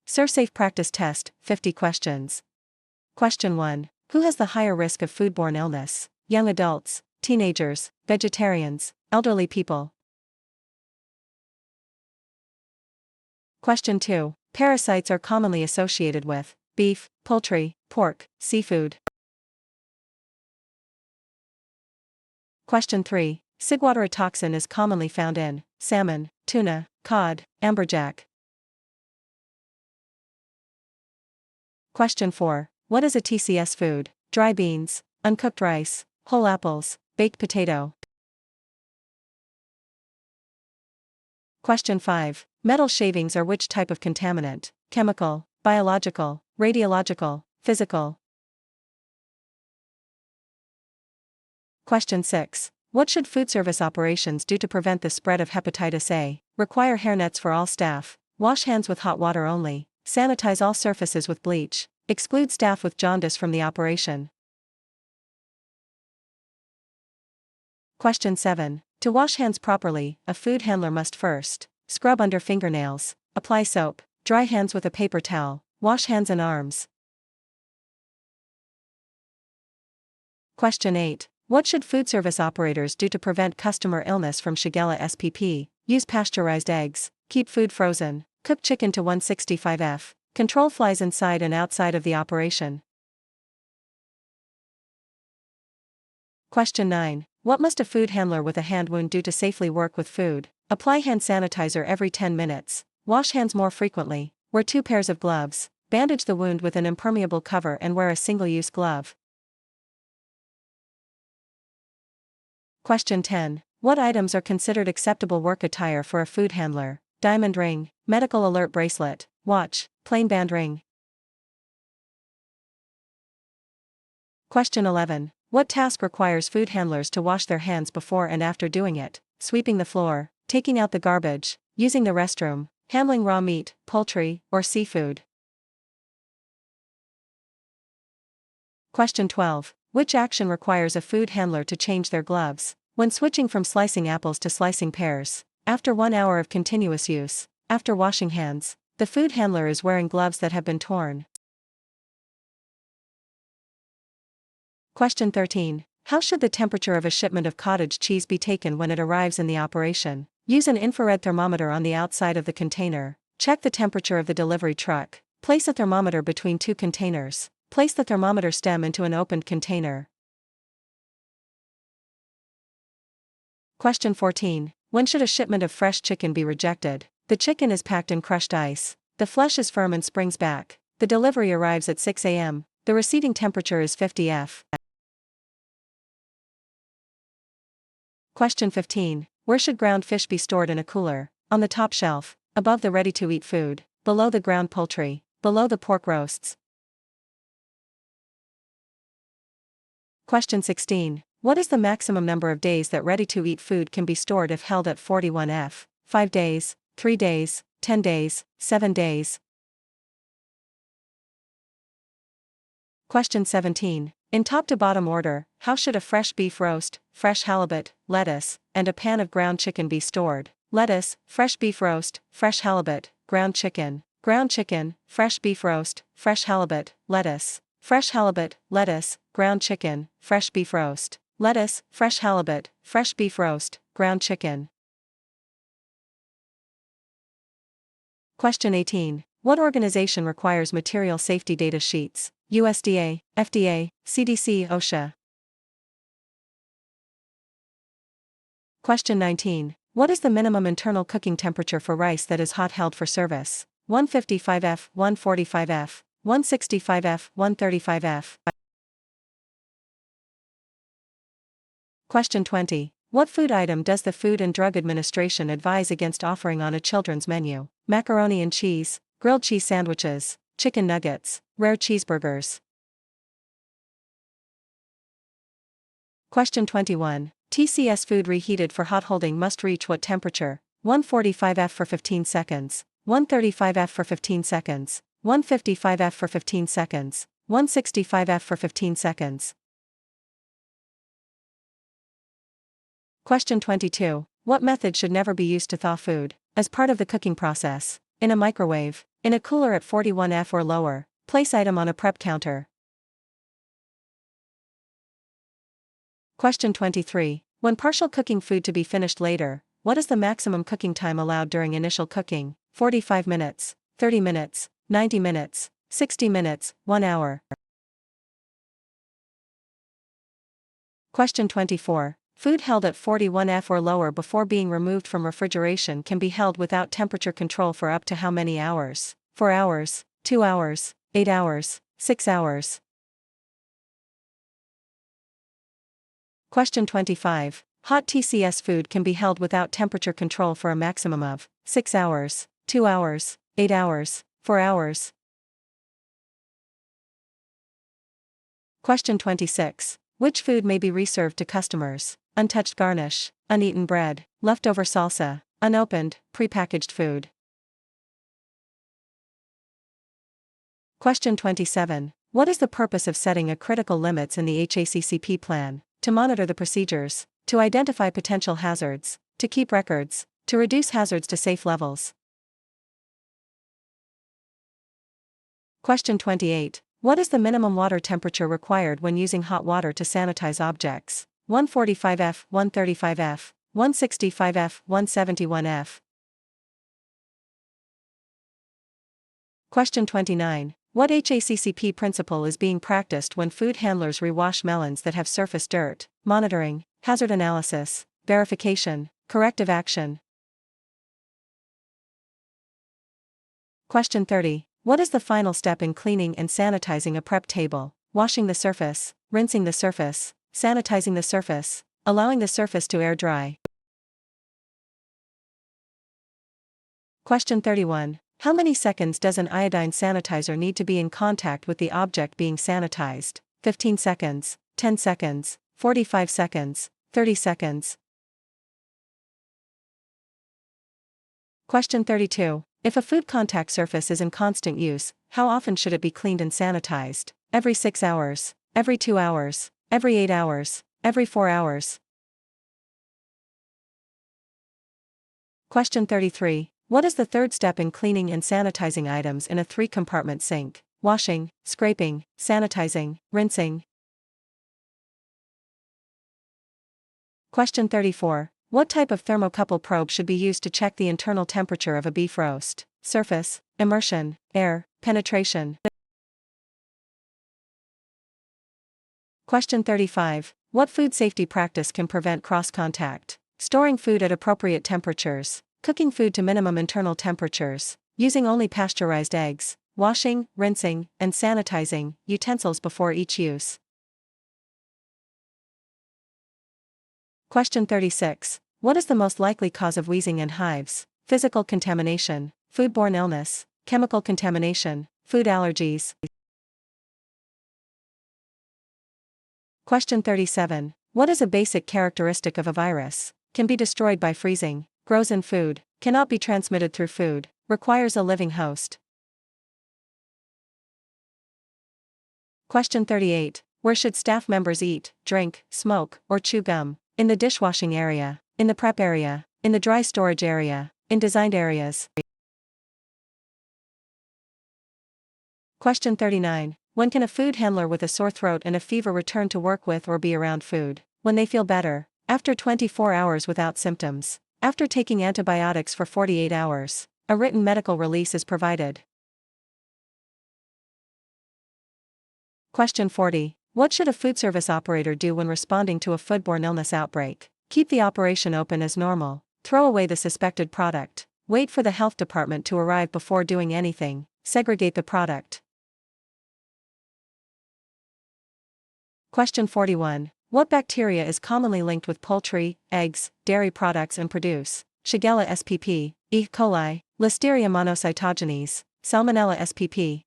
Servsafe practice test, 50 questions. Question 1. Who has the higher risk of foodborne illness? Young adults, teenagers, vegetarians, elderly people. Question 2. Parasites are commonly associated with beef, poultry, pork, seafood. Question 3. Ciguatera toxin is commonly found in salmon, tuna, cod, amberjack. Question 4. What is a TCS food? Dry beans, uncooked rice, whole apples, baked potato. Question 5. Metal shavings are which type of contaminant? Chemical, biological, radiological, physical. Question 6. What should food service operations do to prevent the spread of hepatitis A? Require hairnets for all staff, wash hands with hot water only, sanitize all surfaces with bleach, exclude staff with jaundice from the operation. Question 7. To wash hands properly, a food handler must first scrub under fingernails, apply soap, dry hands with a paper towel, wash hands and arms. Question 8. What should food service operators do to prevent customer illness from Shigella spp? Use pasteurized eggs, keep food frozen, cook chicken to 165°F, control flies inside and outside of the operation. Question 9. What must a food handler with a hand wound do to safely work with food? Apply hand sanitizer every 10 minutes, wash hands more frequently, wear 2 pairs of gloves, bandage the wound with an impermeable cover and wear a single-use glove. Question 10. What items are considered acceptable work attire for a food handler? Diamond ring, medical alert bracelet, watch, plain band ring. Question 11. What task requires food handlers to wash their hands before and after doing it? Sweeping the floor, taking out the garbage, using the restroom, handling raw meat, poultry, or seafood. Question 12. Which action requires a food handler to change their gloves? When switching from slicing apples to slicing pears, after 1 hour of continuous use, after washing hands, the food handler is wearing gloves that have been torn. Question 13. How should the temperature of a shipment of cottage cheese be taken when it arrives in the operation? Use an infrared thermometer on the outside of the container, check the temperature of the delivery truck, place a thermometer between 2 containers, place the thermometer stem into an opened container. Question 14. When should a shipment of fresh chicken be rejected? The chicken is packed in crushed ice, the flesh is firm and springs back, the delivery arrives at 6 a.m., the receiving temperature is 50°F. Question 15. Where should ground fish be stored in a cooler? On the top shelf, above the ready-to-eat food, below the ground poultry, below the pork roasts. Question 16. What is the maximum number of days that ready-to-eat food can be stored if held at 41°F? 5 days, 3 days, 10 days, 7 days. Question 17. In top to bottom order, how should a fresh beef roast, fresh halibut, lettuce, and a pan of ground chicken be stored? Lettuce, fresh beef roast, fresh halibut, ground chicken, fresh beef roast, fresh halibut, lettuce, ground chicken, fresh beef roast, lettuce, fresh halibut, fresh beef roast, ground chicken. Question 18. What organization requires material safety data sheets? USDA, FDA, CDC, OSHA. Question 19. What is the minimum internal cooking temperature for rice that is hot held for service? 155°F, 145°F, 165°F, 135°F. Question 20. What food item does the Food and Drug Administration advise against offering on a children's menu? Macaroni and cheese, grilled cheese sandwiches, chicken nuggets, rare cheeseburgers. Question 21. TCS food reheated for hot holding must reach what temperature? 145°F for 15 seconds, 135°F for 15 seconds, 155°F for 15 seconds, 165°F for 15 seconds. Question 22. What method should never be used to thaw food? As part of the cooking process, in a microwave, In a cooler at 41°F or lower, place item on a prep counter. Question 23. When partial cooking food to be finished later, what is the maximum cooking time allowed during initial cooking? 45 minutes, 30 minutes, 90 minutes, 60 minutes, 1 hour. Question 24. Food held at 41°F or lower before being removed from refrigeration can be held without temperature control for up to how many hours? 4 hours, 2 hours, 8 hours, 6 hours. Question 25. Hot TCS food can be held without temperature control for a maximum of 6 hours, 2 hours, 8 hours, 4 hours. Question 26. Which food may be reserved to customers? Untouched garnish, uneaten bread, leftover salsa, unopened, prepackaged food. Question 27. What is the purpose of setting a critical limits in the HACCP plan? To monitor the procedures, to identify potential hazards, to keep records, to reduce hazards to safe levels. Question 28. What is the minimum water temperature required when using hot water to sanitize objects? 145°F, 135°F, 165°F, 171°F. Question 29. What HACCP principle is being practiced when food handlers rewash melons that have surface dirt? Monitoring, hazard analysis, verification, corrective action. Question 30. What is the final step in cleaning and sanitizing a prep table? Washing the surface, rinsing the surface, sanitizing the surface, allowing the surface to air dry. Question 31. How many seconds does an iodine sanitizer need to be in contact with the object being sanitized? 15 seconds, 10 seconds, 45 seconds, 30 seconds. Question 32. If a food contact surface is in constant use, how often should it be cleaned and sanitized? Every 6 hours, every 2 hours, every 8 hours, every 4 hours. Question 33. What is the third step in cleaning and sanitizing items in a 3-compartment sink? Washing, scraping, sanitizing, rinsing. Question 34. What type of thermocouple probe should be used to check the internal temperature of a beef roast? Surface, immersion, air, penetration. Question 35. What food safety practice can prevent cross-contact? Storing food at appropriate temperatures, cooking food to minimum internal temperatures, using only pasteurized eggs, washing, rinsing, and sanitizing utensils before each use. Question 36. What is the most likely cause of wheezing and hives? Physical contamination, foodborne illness, chemical contamination, food allergies. Question 37. What is a basic characteristic of a virus? Can be destroyed by freezing, grows in food, cannot be transmitted through food, requires a living host. Question 38. Where should staff members eat, drink, smoke, or chew gum? In the dishwashing area, in the prep area, in the dry storage area, in designed areas. Question 39. When can a food handler with a sore throat and a fever return to work with or be around food? When they feel better, after 24 hours without symptoms, after taking antibiotics for 48 hours, a written medical release is provided. Question 40. What should a food service operator do when responding to a foodborne illness outbreak? Keep the operation open as normal, throw away the suspected product, wait for the health department to arrive before doing anything, segregate the product. Question 41. What bacteria is commonly linked with poultry, eggs, dairy products and produce? Shigella spp, E. coli, Listeria monocytogenes, Salmonella spp.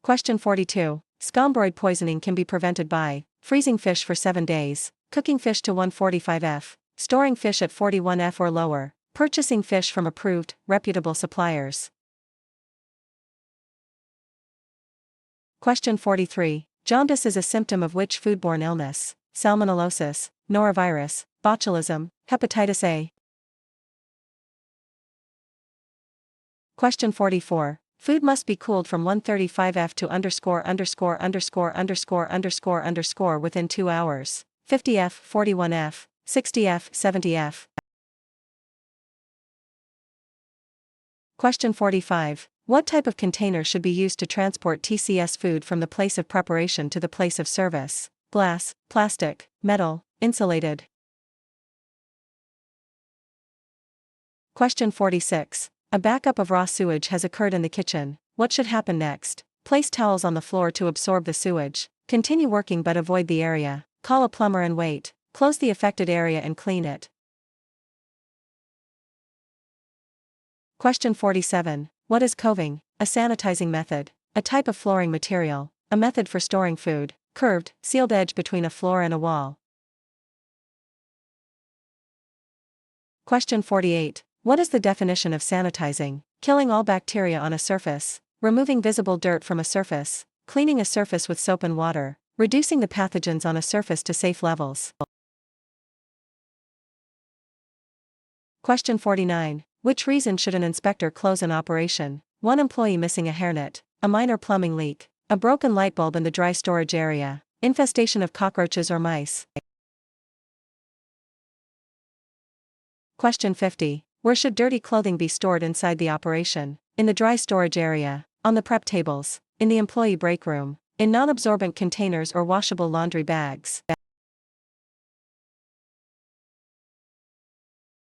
Question 42. Scombroid poisoning can be prevented by freezing fish for 7 days, cooking fish to 145°F, storing fish at 41°F or lower, purchasing fish from approved, reputable suppliers. Question 43. Jaundice is a symptom of which foodborne illness? Salmonellosis, norovirus, botulism, hepatitis A. Question 44. Food must be cooled from 135F to within 2 hours. 50F, 41F, 60F, 70F. Question 45. What type of container should be used to transport TCS food from the place of preparation to the place of service? Glass, plastic, metal, insulated. Question 46. A backup of raw sewage has occurred in the kitchen. What should happen next? Place towels on the floor to absorb the sewage. Continue working but avoid the area. Call a plumber and wait. Close the affected area and clean it. Question 47. What is coving? A sanitizing method. A type of flooring material. A method for storing food. Curved, sealed edge between a floor and a wall. Question 48. What is the definition of sanitizing? Killing all bacteria on a surface. Removing visible dirt from a surface. Cleaning a surface with soap and water. Reducing the pathogens on a surface to safe levels. Question 49. Which reason should an inspector close an operation? 1 employee missing a hairnet. A minor plumbing leak. A broken light bulb in the dry storage area. Infestation of cockroaches or mice. Question 50. Where should dirty clothing be stored inside the operation? In the dry storage area. On the prep tables. In the employee break room. In non-absorbent containers or washable laundry bags.